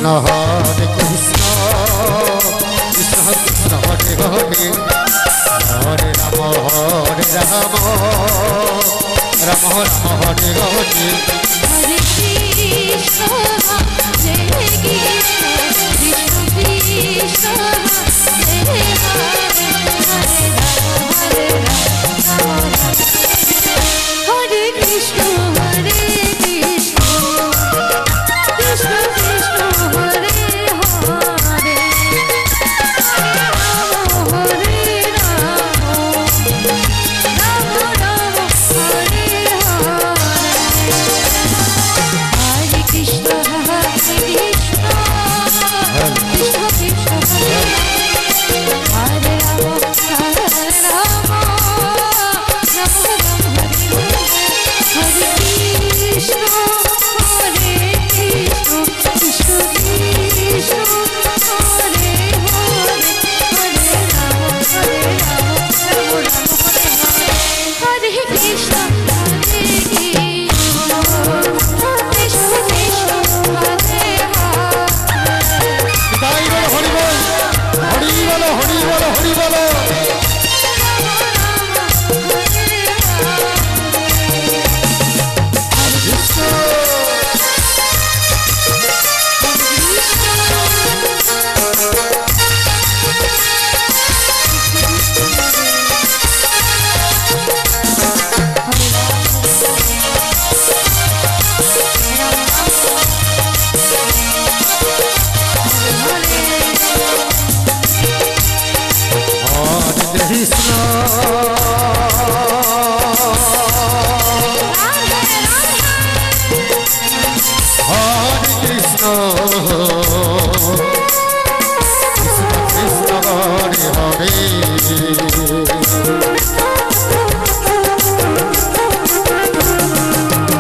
Hare Krishna, Krishna Krishna Hare Hare, Hare Rama, Hare Rama, Rama Rama Hare Hare. Hare Krishna, Hare Krishna, Krishna Krishna, Hare Hare, Hare Rama, Hare Rama, Hare Krishna, Hare Krishna, Krishna Krishna, Hare Hare, Rama Hare Rama, Rama Rama Hare Hare Krishna, Hare Krishna, Krishna Krishna, Hare Hare, Rama Hare Rama, Rama Rama Hare Krishna, Hare Krishna, Krishna Krishna, Hare Hare, Hare Rama, Hare Rama, Rama Rama Hare Krishna, Hare Krishna, Krishna Krishna, Hare Hare. তাই বলো হরি বল, হরি বলো, হরি বলো, হরি বলো। Hare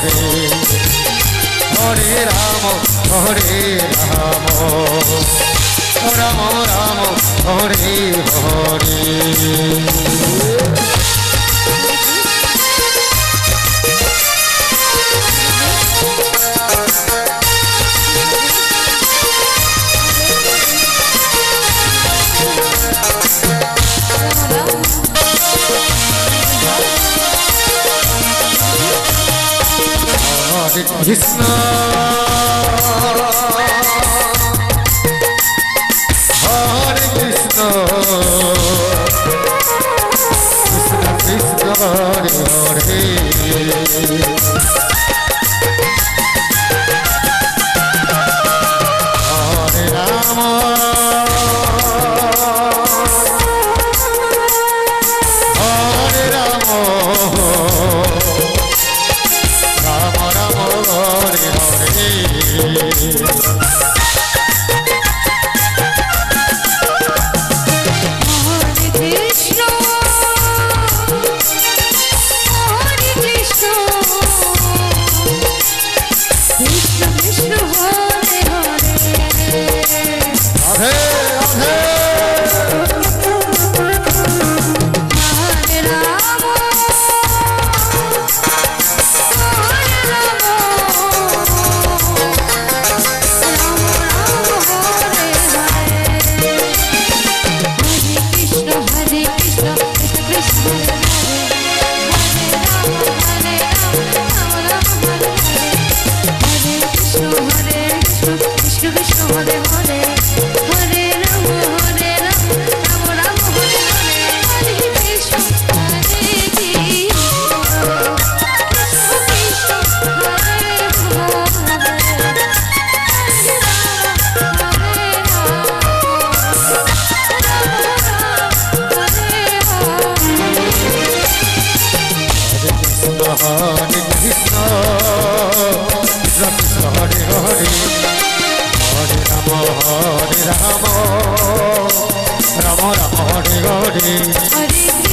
Hare, Hare Rama, Hare Rama, Rama Rama, Hare Hare. Hare Krishna, Hare Krishna, Krishna Krishna, Hare Hare, Hare Rama, Hare Rama, Rama Rama, Hare Hare. Hare Krishna, Krishna Krishna Hare Hare, Hare Rama, Rama Rama Hare Hare. Hare